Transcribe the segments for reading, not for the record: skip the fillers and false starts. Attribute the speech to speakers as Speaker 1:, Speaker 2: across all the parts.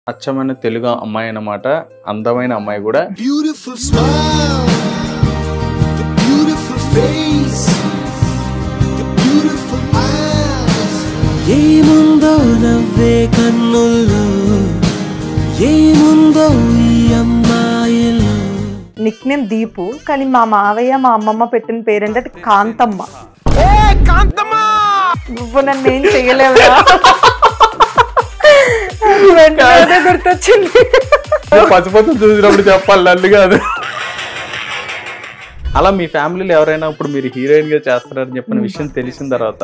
Speaker 1: అచ్చమైన తెలుగు అమ్మాయి అన్నమాట. అందమైన అమ్మాయి కూడా.
Speaker 2: Beautiful smile, the beautiful face, the beautiful eyes. ఏముందో నవ్వే కన్నుల్లో, ఏముందో ఈ అమ్మాయిలో.
Speaker 3: నిక్ నేమ్ దీపు, కానీ మా మావయ్య మా అమ్మమ్మ పెట్టిన పేరేంటంటే కాంతమ్మ. నువ్వు నన్ను ఏం చెయ్యలేవురా. వెంటనే గుర్తొచ్చింది.
Speaker 1: పచ్చిపత్తి చూసినప్పుడు చెప్పాలి, నన్ను కాదు. అలా మీ ఫ్యామిలీలో ఎవరైనా ఇప్పుడు మీరు హీరోయిన్ గా చేస్తారని చెప్పిన విషయం తెలిసిన తర్వాత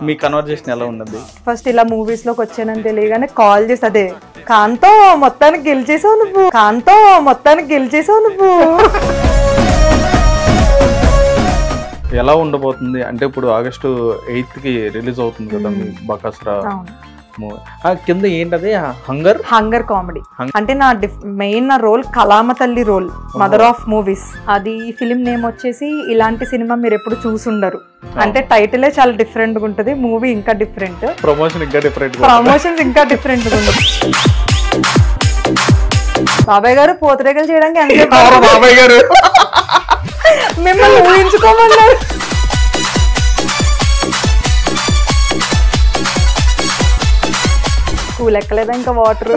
Speaker 1: మీ కన్వర్జేషన్ ఎలా ఉన్నది?
Speaker 3: ఫస్ట్ ఇలా మూవీస్ లోకి వచ్చానని తెలియగానే కాల్ చేసి, అదే కాంతో మొత్తానికి గెలిచేసావు నువ్వు, కాంతో మొత్తానికి గెలిచేసావు నువ్వు.
Speaker 1: ఎలా ఉండబోతుంది అంటే ఇప్పుడు August 8th కి రిలీజ్ అవుతుంది కదా మీ బకాసురా మూవీ. కింద ఏంటది? Hunger
Speaker 3: comedy. అంటే నా మెయిన్ రోల్ కళామ తల్లి రోల్, మదర్ ఆఫ్ మూవీస్. అది ఫిలిం నేమ్ వచ్చేసి ఇలాంటి సినిమా మీరు ఎప్పుడు చూసుండరు. అంటే టైటిలే చాలా డిఫరెంట్ గా ఉంటది, మూవీ ఇంకా డిఫరెంట్,
Speaker 1: ప్రమోషన్స్
Speaker 3: ఇంకా డిఫరెంట్ గా ఉంటుంది. బాబాయ్ గారు పూతరేగలు చేయడానికి ఎంత
Speaker 1: బాబాయ్ గారు
Speaker 3: మిమ్మల్ని ఊహించుకోమన్నారు. కూల్ ఎక్కలేదా ఇంకా వాటర్,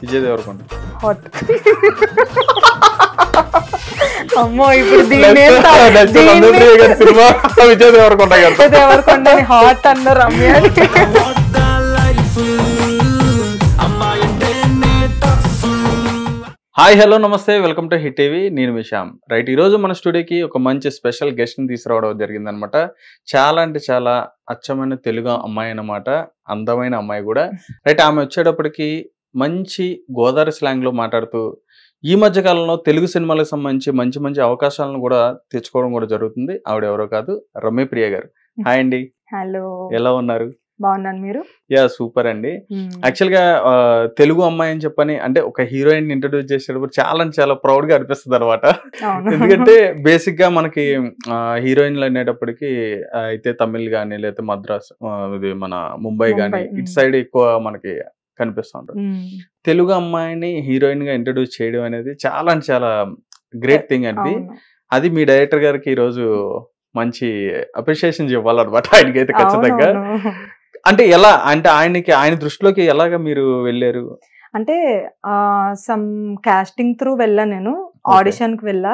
Speaker 1: విజయ్ దేవరకొండ
Speaker 3: హాట్. అమ్మో ఇప్పుడు
Speaker 1: విజయ్
Speaker 3: దేవరకొండ హాట్ అన్నారు రమ్య.
Speaker 1: హాయ్ హలో నమస్తే, వెల్కమ్ టు హిట్ టీవీ. నేను విశామ్. రైట్, ఈరోజు మన స్టూడియోకి ఒక మంచి స్పెషల్ గెస్ట్ని తీసుకురావడం జరిగింది అనమాట. చాలా అంటే చాలా అచ్చమైన తెలుగు అమ్మాయి అన్నమాట, అందమైన అమ్మాయి కూడా. రైట్, ఆమె వచ్చేటప్పటికి మంచి గోదావరి స్లాంగ్లో మాట్లాడుతూ ఈ మధ్య కాలంలో తెలుగు సినిమాలకు సంబంధించి మంచి మంచి అవకాశాలను కూడా తెచ్చుకోవడం కూడా జరుగుతుంది. ఆవిడ ఎవరో కాదు, రమ్యప్రియ గారు. హాయ్ అండి.
Speaker 3: హలో,
Speaker 1: ఎలా ఉన్నారు?
Speaker 3: బాగున్నాను, మీరు?
Speaker 1: యా, సూపర్ అండి. యాక్చువల్ గా తెలుగు అమ్మాయి అని చెప్పని అంటే ఒక హీరోయిన్ ఇంట్రడ్యూస్ చేసేటప్పుడు చాలా ప్రౌడ్ గా అనిపిస్తుంది అనమాట. ఎందుకంటే బేసిక్ గా మనకి హీరోయిన్లు అనేటప్పటికి అయితే తమిళ్ గానీ లేదా మద్రాస్, ఇది మన ముంబై గానీ ఇటు సైడ్ ఎక్కువ మనకి కనిపిస్తూ ఉంటుంది. తెలుగు అమ్మాయిని హీరోయిన్ గా ఇంట్రడ్యూస్ చేయడం అనేది చాలా గ్రేట్ థింగ్ అండి. అది మీ డైరెక్టర్ గారికి ఈ రోజు మంచి అప్రిషియేషన్ ఇవ్వాలన్నమాట ఆయనకైతే ఖచ్చితంగా. అంటే ఎలా, అంటే ఆయన దృష్టిలోకి ఎలాగా మీరు వెళ్ళారు?
Speaker 3: అంటే సమ్ కాస్టింగ్ త్రూ వెళ్ళా, నేను ఆడిషన్ కి వెళ్ళా.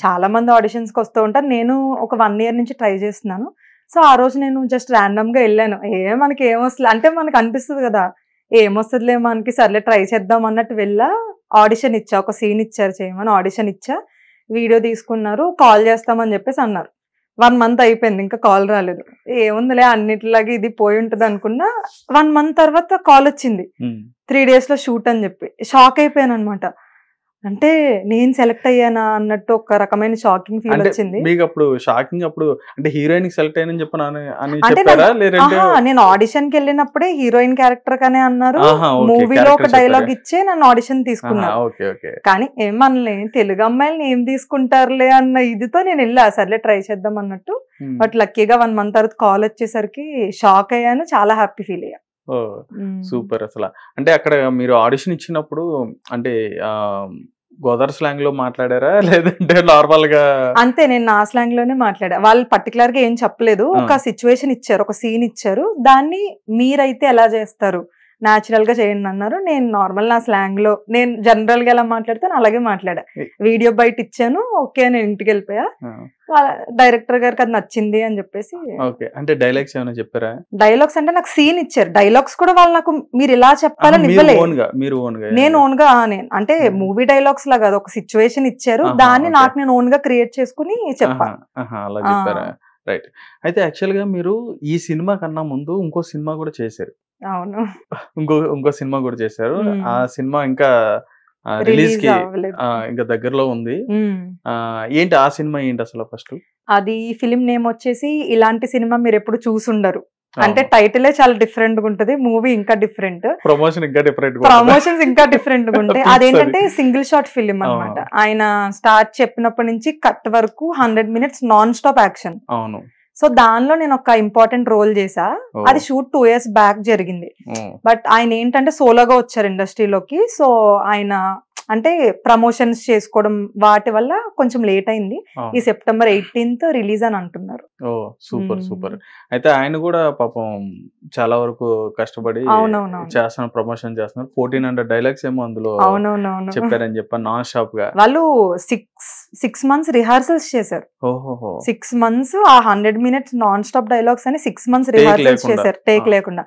Speaker 3: చాలా మంది ఆడిషన్స్ కి వస్తూ ఉంటారు, నేను ఒక 1 year నుంచి ట్రై చేస్తున్నాను. సో ఆ రోజు నేను జస్ట్ ర్యాండమ్ గా వెళ్ళాను. మనకి ఏమొస్తుంది అంటే మనకు అనిపిస్తుంది కదా, ఏమొస్తుందిలే మనకి, సర్లే ట్రై చేద్దాం అన్నట్టు వెళ్ళా. ఆడిషన్ ఇచ్చా, ఒక సీన్ ఇచ్చారు చేయమని, ఆడిషన్ ఇచ్చా, వీడియో తీసుకున్నారు, కాల్ చేస్తామని చెప్పేసి అన్నారు. 1 month అయిపోయింది, ఇంకా కాల్ రాలేదు. ఏముందిలే అన్నిటిలాగా ఇది పోయి ఉంటుంది అనుకున్నా. 1 month తర్వాత కాల్ వచ్చింది, 3 days లో షూట్ అని చెప్పి. షాక్ అయిపోయాను అనమాట. అంటే నేను సెలెక్ట్ అయ్యానా అన్నట్టు ఒక రకమైన షాకింగ్ ఫీల్ వచ్చింది.
Speaker 1: మీకు అప్పుడు షాకింగ్, అప్పుడు అంటే హీరోయిన్ సెలెక్ట్ అయ్యానని చెప్పారా?
Speaker 3: నేను ఆడిషన్ కి వెళ్ళినప్పుడే హీరోయిన్ క్యారెక్టర్ కానే అన్నారు. మూవీలో ఒక డైలాగ్ ఇచ్చే నన్ను ఆడిషన్ తీసుకున్నారు. కానీ ఏమనలే, తెలుగు అమ్మాయిని ఏం తీసుకుంటారులే అన్న ఇదితో నేను వెళ్ళా, సర్లే ట్రై చేద్దాం అన్నట్టు. బట్ లక్కీగా 1 month తర్వాత కాల్ వచ్చేసరికి షాక్ అయ్యాను, చాలా హ్యాపీ ఫీల్ అయ్యా.
Speaker 1: ఓ సూపర్. అసలు అంటే అక్కడ మీరు ఆడిషన్ ఇచ్చినప్పుడు అంటే గోదావరి స్లాంగ్ లో మాట్లాడారా లేదంటే నార్మల్ గా?
Speaker 3: అంతే, నేను నా స్లాంగ్ లోనే మాట్లాడా. వాళ్ళు పర్టికులర్ గా ఏం చెప్పలేదు, ఒక సిచ్యువేషన్ ఇచ్చారు, ఒక సీన్ ఇచ్చారు, దాన్ని మీరైతే ఎలా చేస్తారు, న్యాచురల్ గా చేయండి అన్నారు. నేను నార్మల్ నా స్లాంగ్ లో, నేను జనరల్ గా ఎలా మాట్లాడతాను అలాగే మాట్లాడా. వీడియో బయట ఇచ్చాను, ఓకే నేను ఇంటికి వెళ్ళిపోయా. డైరెక్టర్ గారికి అది నచ్చింది అని చెప్పేసి.
Speaker 1: అంటే డైలాగ్స్ ఏమైనా చెప్పారా?
Speaker 3: డైలాగ్స్ అంటే నాకు సీన్ ఇచ్చారు, డైలాగ్స్ కూడా వాళ్ళు నాకు మీరు ఇలా చెప్పాలని ఇవ్వలేదు. నేను ఓన్ గా అంటే మూవీ డైలాగ్స్ లాగా ఒక సిచ్యువేషన్ ఇచ్చారు, దాన్ని నాకు నేను ఓన్ గా క్రియేట్ చేసుకుని చెప్పాను.
Speaker 1: అలా చెప్పారా? రైట్. అయితే యాక్చువల్ గా మీరు ఈ సినిమా కన్నా ముందు ఇంకో సినిమా కూడా చేశారు.
Speaker 3: అవును,
Speaker 1: ఇంకో సినిమా కూడా చేశారు. ఆ సినిమా ఇంకా రిలీజ్ కి ఇంకా దగ్గరలో ఉంది. ఏంటి ఆ సినిమా ఏంటి అసలు? ఫస్ట్
Speaker 3: అది ఫిలిం నేమ్ వచ్చేసి ఇలాంటి సినిమా మీరు ఎప్పుడు చూసుండరు. అంటే టైటిలే చాలా డిఫరెంట్ గా ఉంటది, మూవీ ఇంకా డిఫరెంట్, ప్రమోషన్స్ ఇంకా డిఫరెంట్ గా ఉంటాయి. అదేంటంటే సింగిల్ షాట్ ఫిలిం అన్నమాట. ఆయన స్టార్ట్ చెప్పినప్పటి నుంచి కట్ వరకు 100 minutes నాన్ స్టాప్ యాక్షన్.
Speaker 1: అవును.
Speaker 3: సో దానిలో నేను ఒక ఇంపార్టెంట్ రోల్ చేసా. అది షూట్ 2 years బ్యాక్ జరిగింది. బట్ ఆయన ఏంటంటే సోలోగా వచ్చారు ఇండస్ట్రీలోకి. సో ఆయన అంటే ప్రమోషన్స్ చేసుకోవడం వాటి వల్ల కొంచెం లేట్ అయింది. ఈ September 18th రిలీజ్ అని అంటున్నారు.
Speaker 1: ఓ సూపర్ సూపర్. అయితే ఆయన కూడా పాపం చాలా వరకు కష్టపడి చేస్తున్నారు, ప్రమోషన్ చేస్తున్నారు. 1400 డైలాగ్స్ ఏమో అందులో చెప్పారని చెప్పాను నాన్ స్టాప్ గా.
Speaker 3: వాళ్ళు 6 months రిహార్సల్స్ చేశారు. 6 months ఆ 100 minutes నాన్ స్టాప్ డైలాగ్స్ అని 6 months రిహార్సల్స్ చేశారు టేక్ లేకుండా.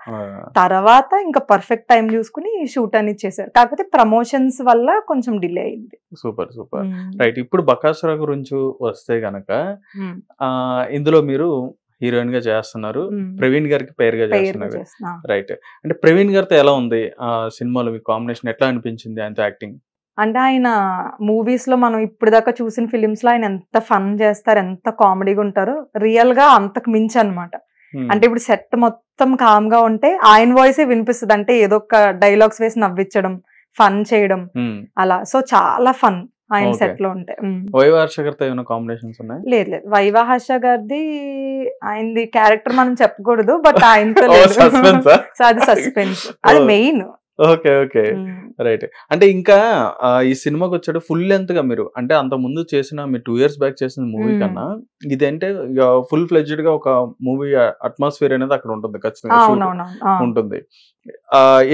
Speaker 3: తర్వాత ఇంకా పర్ఫెక్ట్ టైం చూసుకుని షూట్ అని చేశారు. కాకపోతే ప్రమోషన్స్ వల్ల కొంచెం డిలే అయింది.
Speaker 1: Super super. రైట్, ఇప్పుడు బకాసుర గురించి వస్తే గనక ఇందులో మీరు హీరోయిన్ గా చేస్తున్నారు, ప్రవీణ్ గారికి పేరుగా చేస్తున్నారు. రైట్, అంటే ప్రవీణ్ గారితో ఎలా ఉంది ఆ సినిమాలో మీ కాంబినేషన్? ఎట్లా అనిపించింది ఆయనతో యాక్టింగ్?
Speaker 3: అంటే ఆయన మూవీస్ లో మనం ఇప్పుడు దాకా చూసిన ఫిలిమ్స్ లో ఆయన ఎంత ఫన్ చేస్తారు, ఎంత కామెడీగా ఉంటారు. రియల్ గా అంతకు మించి అన్నమాట. అంటే ఇప్పుడు సెట్ మొత్తం కామ్ గా ఉంటే ఆయన వాయిసే వినిపిస్తుంది. అంటే ఏదో ఒక డైలాగ్స్ వేసి నవ్వించడం, ఫన్ చేయడం అలా. సో చాలా ఫన్ ఆయన సెట్ లో ఉంటే.
Speaker 1: వైవాహర్ష గారితో ఏమైనా కాంబినేషన్స్ ఉన్నాయి?
Speaker 3: లేదు లేదు, వైవాహర్ష గారిది ఆయనది క్యారెక్టర్ మనం చెప్పకూడదు, బట్ ఆయనతో అది సస్పెన్స్, అది మెయిన్.
Speaker 1: Okay okay right. అంటే ఇంకా ఈ సినిమాకి వచ్చాడు ఫుల్ లెంత్ గా మీరు, అంటే అంత ముందు చేసిన మీరు 2 years బ్యాక్ చేసిన మూవీ కన్నా ఇదంటే ఫుల్ ఫ్లెడ్జ్డ్ గా ఒక మూవీ అట్మాస్ఫియర్ అనేది అక్కడ ఉంటుంది, ఖచ్చితంగా ఉంటుంది.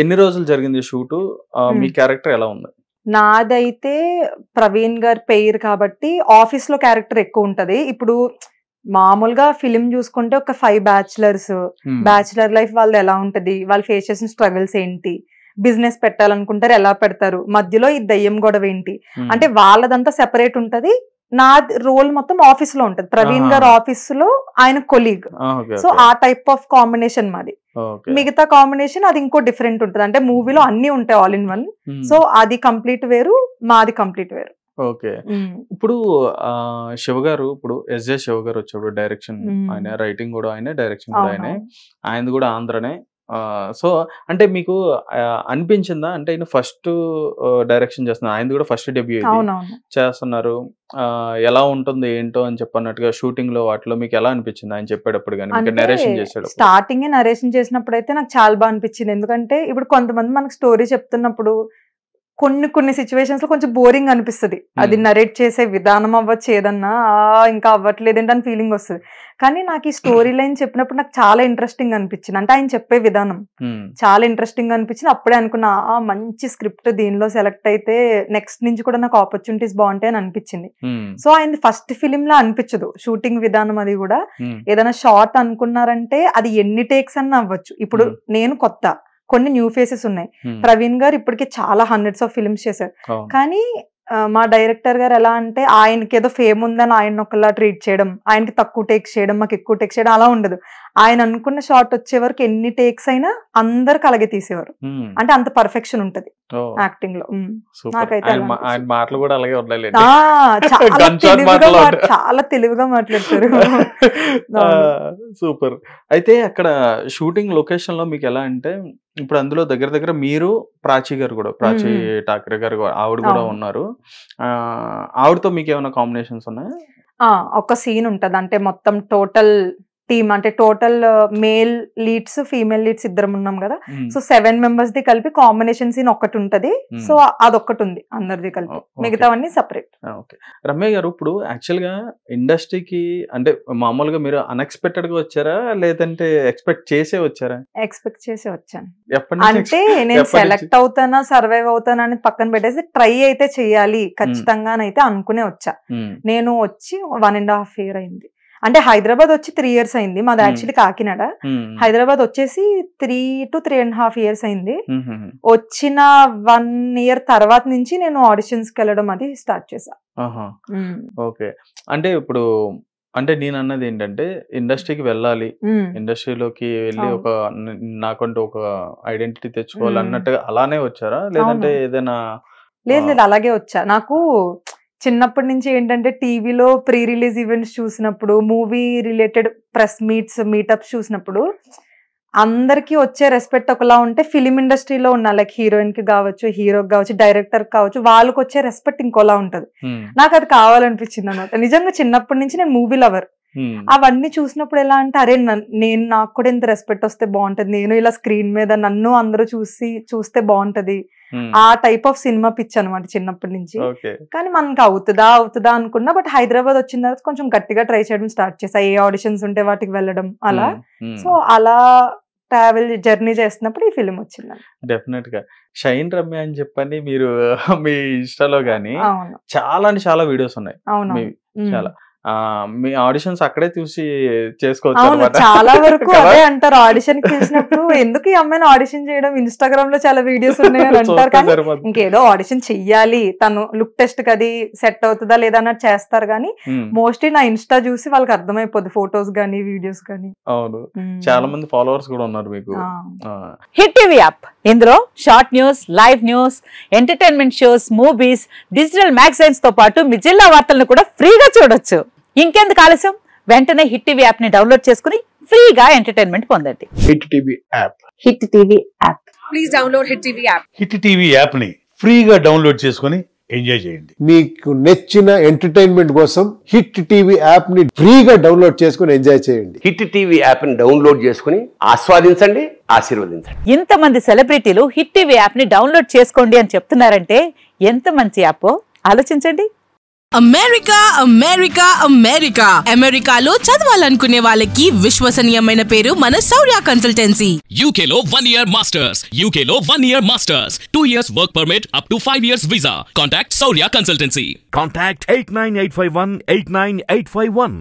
Speaker 1: ఎన్ని రోజులు జరిగింది షూట్? మీ క్యారెక్టర్ ఎలా ఉంది?
Speaker 3: నాదైతే ప్రవీణ్ గారి పేరు కాబట్టి ఆఫీస్ లో క్యారెక్టర్ ఎక్కువ ఉంటది. ఇప్పుడు మామూలుగా ఫిలిం చూసుకుంటే ఒక 5 బ్యాచులర్స్, బ్యాచులర్ లైఫ్ వాళ్ళది ఎలా ఉంటది, వాళ్ళు ఫేస్ చేసిన స్ట్రగుల్స్ ఏంటి, బిజినెస్ పెట్టాలనుకుంటారు ఎలా పెడతారు, మధ్యలో ఈ దయ్యం గొడవ ఏంటి, అంటే వాళ్ళదంతా సెపరేట్ ఉంటది. నా రోల్ మొత్తం ఆఫీస్ లో ఉంటది. ప్రవీణ్ గారు ఆఫీస్ లో ఆయన కొలీగ్. సో ఆ టైప్ ఆఫ్ కాంబినేషన్ మాది. మిగతా కాంబినేషన్ అది ఇంకో డిఫరెంట్ ఉంటది. అంటే మూవీలో అన్ని ఉంటాయి ఆల్ ఇన్ వన్. సో అది కంప్లీట్ వేరు, మాది కంప్లీట్ వేరు.
Speaker 1: ఓకే. ఇప్పుడు శివ గారు, ఇప్పుడు ఎస్జే శివ గారు వచ్చాడు డైరెక్షన్, ఆయన రైటింగ్ కూడా ఆయనే, డైరెక్షన్ కూడా ఆయనే, ఆయనది కూడా ఆంధ్రనే. సో అంటే మీకు అనిపించిందా, అంటే ఆయన ఫస్ట్ డైరెక్షన్ చేస్తున్నారు, ఆయనది కూడా ఫస్ట్ డెబ్యూ చేస్తున్నారు, ఎలా ఉంటుంది ఏంటో అని చెప్పన్నట్టుగా షూటింగ్ లో వాటిలో మీకు ఎలా అనిపించింది ఆయన చెప్పేటప్పుడు? కానీ నరేషన్ చేసాడు,
Speaker 3: స్టార్టింగ్ నరేషన్ చేసినప్పుడు అయితే నాకు చాలా బాగా అనిపించింది. ఎందుకంటే ఇప్పుడు కొంతమంది మనకు స్టోరీ చెప్తున్నప్పుడు కొన్ని సిచ్యువేషన్స్ లో కొంచెం బోరింగ్ అనిపిస్తుంది. అది నరేట్ చేసే విధానం అవ్వచ్చు, ఏదన్నా ఇంకా అవ్వట్లేదు ఏంటని ఫీలింగ్ వస్తుంది. కానీ నాకు ఈ స్టోరీ లైన్ చెప్పినప్పుడు నాకు చాలా ఇంట్రెస్టింగ్ అనిపించింది. అంటే ఆయన చెప్పే విధానం చాలా ఇంట్రెస్టింగ్ అనిపించింది. అప్పుడే అనుకున్నా మంచి స్క్రిప్ట్, దీనిలో సెలెక్ట్ అయితే నెక్స్ట్ నుంచి కూడా నాకు ఆపర్చునిటీస్ బాగుంటాయి అని అనిపించింది. సో ఆయన ఫస్ట్ ఫిలిం లా అనిపించదు షూటింగ్ విధానం. అది కూడా ఏదైనా షార్ట్ అనుకున్నారంటే అది ఎన్ని టేక్స్ అన్న అవ్వచ్చు. ఇప్పుడు నేను కొత్త, కొన్ని న్యూ ఫేసెస్ ఉన్నాయి. ప్రవీణ్ గారు ఇప్పటికే చాలా హండ్రెడ్స్ ఆఫ్ ఫిల్మ్స్ చేశారు. కానీ మా డైరెక్టర్ గారు ఎలా అంటే ఆయనకి ఏదో ఫేమ్ ఉందని ఆయన ఒకలా ట్రీట్ చేయడం, ఆయనకి తక్కువ టేక్స్ చేయడం, మాకు ఎక్కువ టేక్స్ చేయడం అలా ఉండదు. ఆయన అనుకున్న షాట్ వచ్చే వరకు ఎన్ని టేక్స్ అయినా అందరికి అలాగే తీసేవారు. అంటే అంత పర్ఫెక్షన్ ఉంటది యాక్టింగ్ లో.
Speaker 1: మాటలు కూడా అలాగే ఉండాలి,
Speaker 3: చాలా తెలుగుగా మాట్లాడతారు.
Speaker 1: సూపర్. అయితే అక్కడ షూటింగ్ లొకేషన్ లో మీకు ఎలా అంటే, ఇప్పుడు అందులో దగ్గర దగ్గర మీరు, ప్రాచీ గారు కూడా, ప్రాచీ ఠాకరే గారు ఆవిడ కూడా ఉన్నారు. ఆవిడతో మీకు ఏమైనా కాంబినేషన్స్ ఉన్నాయా?
Speaker 3: ఒక సీన్ ఉంటది, అంటే మొత్తం టోటల్ టీమ్, అంటే total male leads, female leads ఇద్దరం ఉన్నాం కదా. సో 7 members ది కలిపి కాంబినేషన్ సీన్ ఒకటి ఉంటది. సో అదొక్కటి ఉంది అందరిది కలిపి, మిగతావన్నీ సెపరేట్.
Speaker 1: రమ్య గారు, ఇప్పుడు యాక్చువల్ గా ఇండస్ట్రీకి అంటే మామూలుగా మీరు అన్ఎక్స్పెక్టెడ్ గా వచ్చారా, లేదంటే ఎక్స్పెక్ట్ చేసే వచ్చారా?
Speaker 3: ఎక్స్పెక్ట్ చేసే వచ్చాను. అంటే నేను సెలెక్ట్ అవుతానా, సర్వైవ్ అవుతానా అని పక్కన పెట్టేసి ట్రై అయితే చెయ్యాలి ఖచ్చితంగానైతే అనుకునే వచ్చా. నేను వచ్చి 1.5 years అయింది. అంటే హైదరాబాద్ వచ్చి 3 years అయింది. మాది యాక్చువల్లీ కాకినాడ. హైదరాబాద్ వచ్చేసి 3 to 3.5 years అయింది. వచ్చిన 1 year తర్వాత నుంచి నేను ఆడిషన్స్ కి వెళ్ళడం అది స్టార్ట్ చేశా.
Speaker 1: ఓకే. అంటే ఇప్పుడు అంటే నేను అన్నది ఏంటంటే, ఇండస్ట్రీకి వెళ్ళాలి, ఇండస్ట్రీలోకి వెళ్ళి ఒక నాకంటూ ఒక ఐడెంటిటీ తెచ్చుకోవాలి అన్నట్టుగా అలానే వచ్చారా, లేదంటే ఏదైనా?
Speaker 3: లేదు, అలాగే వచ్చా. నాకు చిన్నప్పటి నుంచి ఏంటంటే టీవీలో ప్రీ రిలీజ్ ఈవెంట్స్ చూసినప్పుడు, మూవీ రిలేటెడ్ ప్రెస్ మీటప్స్ చూసినప్పుడు అందరికి వచ్చే రెస్పెక్ట్ ఒకలా ఉంటే, ఫిలిం ఇండస్ట్రీలో ఉన్న లైక్ హీరోయిన్ కి కావచ్చు, హీరోకి కావచ్చు, డైరెక్టర్ కావచ్చు, వాళ్ళకి వచ్చే రెస్పెక్ట్ ఇంకోలా ఉంటది. నాకు అది కావాలనిపించింది అన్నమాట. నిజంగా చిన్నప్పటి నుంచి నేను మూవీ లవర్. అవన్నీ చూసినప్పుడు ఎలా అంటే అరే నేను నాకు కూడా ఇంత రెస్పెక్ట్ వస్తే బాగుంటది, నేను ఇలా స్క్రీన్ మీద నన్ను అందరూ చూస్తే బాగుంటది, ఆ టైప్ ఆఫ్ సినిమా పిచ్ అనమాట చిన్నప్పటి నుంచి. కానీ మనకి అవుతుందా అనుకున్నా, బట్ హైదరాబాద్ వచ్చిన తర్వాత కొంచెం గట్టిగా ట్రై చేయడం స్టార్ట్ చేసా, ఏ ఆడిషన్స్ ఉంటే వాటికి వెళ్ళడం అలా. సో అలా ట్రావెల్ జర్నీ చేస్తున్నప్పుడు ఈ ఫిలిం వచ్చింది.
Speaker 1: డెఫినెట్ గా షైన్ రమ్య అని చెప్పని మీరు మీ ఇన్స్టాలో గానీ చాలా వీడియోస్ ఉన్నాయి.
Speaker 3: అవును,
Speaker 1: చాలా మీ ఆడిషన్స్ అక్కడే చూసి చేసుకోవచ్చు.
Speaker 3: చాలా వరకు అదే అంటారు, ఆడిషన్ పిలిచినప్పుడు ఎందుకు ఈ అమ్మాయిని ఆడిషన్ చేయడం, ఇన్స్టాగ్రామ్ లో చాలా వీడియోస్ ఉన్నాయి అని అంటారు. కానీ ఇంకేదో ఆడిషన్ చెయ్యాలి, తను లుక్ టెస్ట్ కది సెట్ అవుతుందా లేదా అన్నట్టు చేస్తారు. కానీ మోస్ట్లీ నా ఇన్స్టా చూసి వాళ్ళకి అర్థమైపోద్ది, ఫొటోస్ గానీ వీడియోస్ గానీ.
Speaker 1: అవును, చాలా మంది ఫాలోవర్స్ కూడా ఉన్నారు మీకు.
Speaker 4: హిట్ టీవీ యాప్, ఇందులో short news, live news, entertainment shows, movies, digital magazines తో పాటు మీ జిల్లా వార్తలను కూడా ఫ్రీగా చూడొచ్చు. ఇంకెందుకు ఆలస్యం, వెంటనే హిట్ టీవీ యాప్ ని డౌన్లోడ్ చేసుకుని ఫ్రీగా ఎంటర్టైన్మెంట్ పొందండి.
Speaker 5: Hit TV app,
Speaker 4: hit TV app,
Speaker 6: please download hit TV app.
Speaker 5: Hit TV app ని ఫ్రీగా డౌన్లోడ్ చేసుకుని ఎంజాయ్ చేయండి.
Speaker 7: మీకు నచ్చిన ఎంటర్టైన్మెంట్ కోసం హిట్ టీవీ యాప్ ని ఫ్రీగా డౌన్లోడ్ చేసుకుని ఎంజాయ్ చేయండి.
Speaker 8: హిట్ టీవీ యాప్ ని డౌన్లోడ్ చేసుకుని ఆస్వాదించండి, ఆశీర్వదించండి.
Speaker 4: ఇంతమంది సెలబ్రిటీలు హిట్ టీవీ యాప్ ని డౌన్లోడ్ చేసుకోండి అని చెప్తున్నారంటే ఎంత మంచి యాప్ ఆలోచించండి.
Speaker 6: అమెరికా అమెరికా అమెరికా అమెరికాలో చదవాలనుకునే వాళ్ళకి విశ్వసనీయమైన పేరు మన శౌర్య కన్సల్టెన్సీ.
Speaker 9: UK లో 1 year masters, UK లో 1 year masters, 2 years work permit up to 5 years visa. Contact Saurya Consultancy.
Speaker 10: Contact 89851 89851.